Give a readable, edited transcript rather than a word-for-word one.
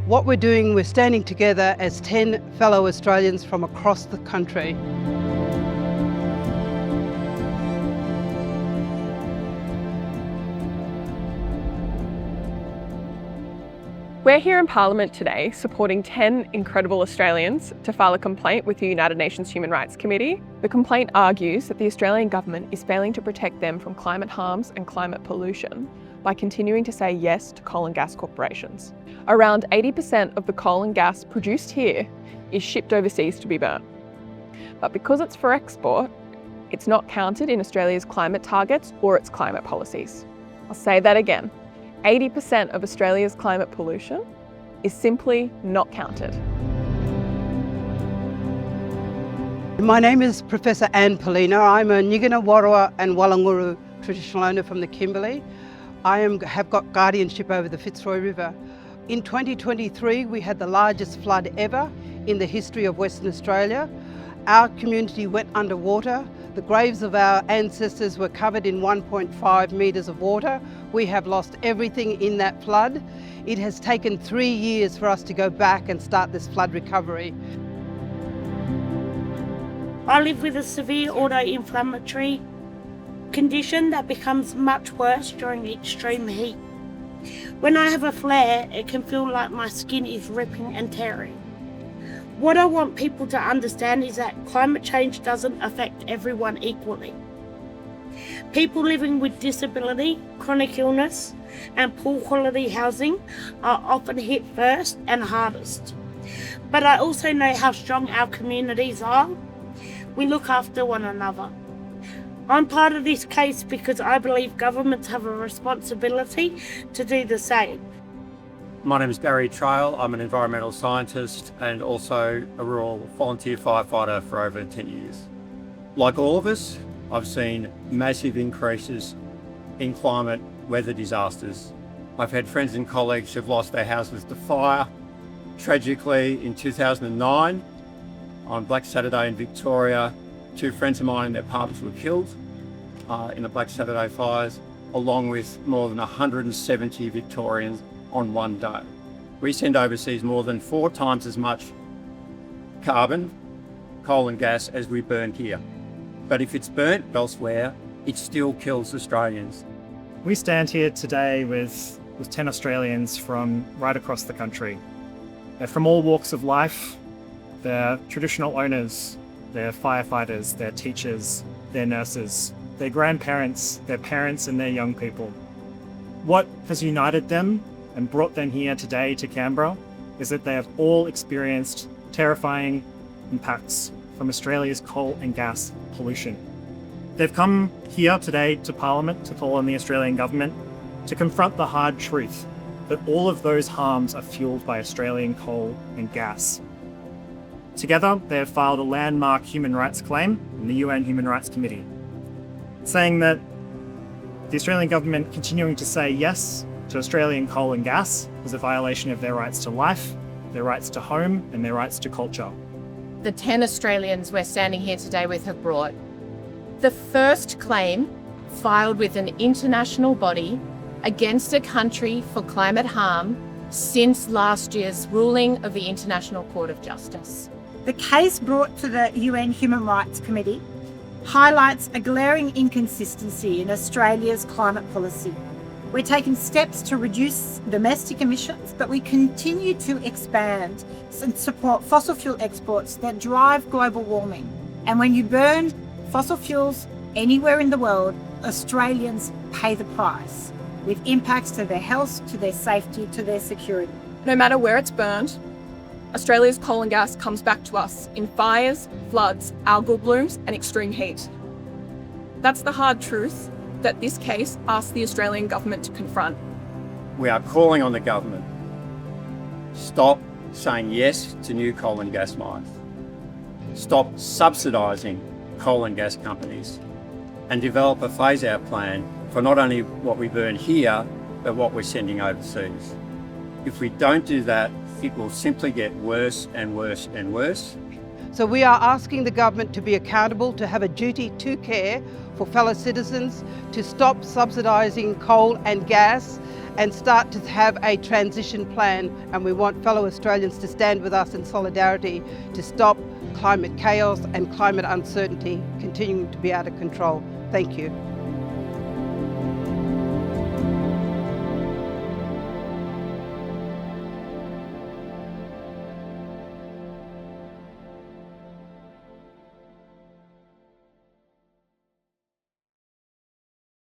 What we're doing, we're standing together as 10 fellow Australians from across the country. We're here in Parliament today supporting 10 incredible Australians to file a complaint with the United Nations Human Rights Committee. The complaint argues that the Australian government is failing to protect them from climate harms and climate pollution by continuing to say yes to coal and gas corporations. Around 80% of the coal and gas produced here is shipped overseas to be burnt. But because it's for export, it's not counted in Australia's climate targets or its climate policies. I'll say that again. 80% of Australia's climate pollution is simply not counted. My name is Professor Anne Polina. I'm a Nyigina, Warrawa and Walanguru traditional owner from the Kimberley. I have got guardianship over the Fitzroy River. In 2023, we had the largest flood ever in the history of Western Australia. Our community went underwater. The graves of our ancestors were covered in 1.5 metres of water. We have lost everything in that flood. It has taken 3 years for us to go back and start this flood recovery. I live with a severe autoinflammatory condition that becomes much worse during the extreme heat. When I have a flare, it can feel like my skin is ripping and tearing. What I want people to understand is that climate change doesn't affect everyone equally. People living with disability, chronic illness, and poor quality housing are often hit first and hardest. But I also know how strong our communities are. We look after one another. I'm part of this case because I believe governments have a responsibility to do the same. My name is Barry Trail. I'm an environmental scientist and also a rural volunteer firefighter for over 10 years. Like all of us, I've seen massive increases in climate weather disasters. I've had friends and colleagues who've lost their houses to fire. Tragically, in 2009, on Black Saturday in Victoria, 2 friends of mine and their partners were killed in the Black Saturday fires, along with more than 170 Victorians on one day. We send overseas more than 4 times as much carbon, coal and gas as we burn here. But if it's burnt elsewhere, it still kills Australians. We stand here today with 10 Australians from right across the country. They're from all walks of life. They're traditional owners, they're firefighters, they're teachers, they're nurses, they're grandparents, they're parents and they're young people. What has united them and brought them here today to Canberra is that they have all experienced terrifying impacts from Australia's coal and gas pollution. They've come here today to Parliament to call on the Australian government to confront the hard truth that all of those harms are fueled by Australian coal and gas. Together, they have filed a landmark human rights claim in the UN Human Rights Committee, saying that the Australian government continuing to say yes to Australian coal and gas was a violation of their rights to life, their rights to home, and their rights to culture. The 10 Australians we're standing here today with have brought the first claim filed with an international body against a country for climate harm since last year's ruling of the International Court of Justice. The case brought to the UN Human Rights Committee highlights a glaring inconsistency in Australia's climate policy. We're taking steps to reduce domestic emissions, but we continue to expand and support fossil fuel exports that drive global warming. And when you burn fossil fuels anywhere in the world, Australians pay the price, with impacts to their health, to their safety, to their security. No matter where it's burned, Australia's coal and gas comes back to us in fires, floods, algal blooms and extreme heat. That's the hard truth that this case asks the Australian government to confront. We are calling on the government. Stop saying yes to new coal and gas mines. Stop subsidising coal and gas companies and develop a phase-out plan for not only what we burn here, but what we're sending overseas. If we don't do that, it will simply get worse and worse and worse. So we are asking the government to be accountable, to have a duty to care for fellow citizens, to stop subsidising coal and gas and start to have a transition plan, and we want fellow Australians to stand with us in solidarity to stop climate chaos and climate uncertainty continuing to be out of control. Thank you.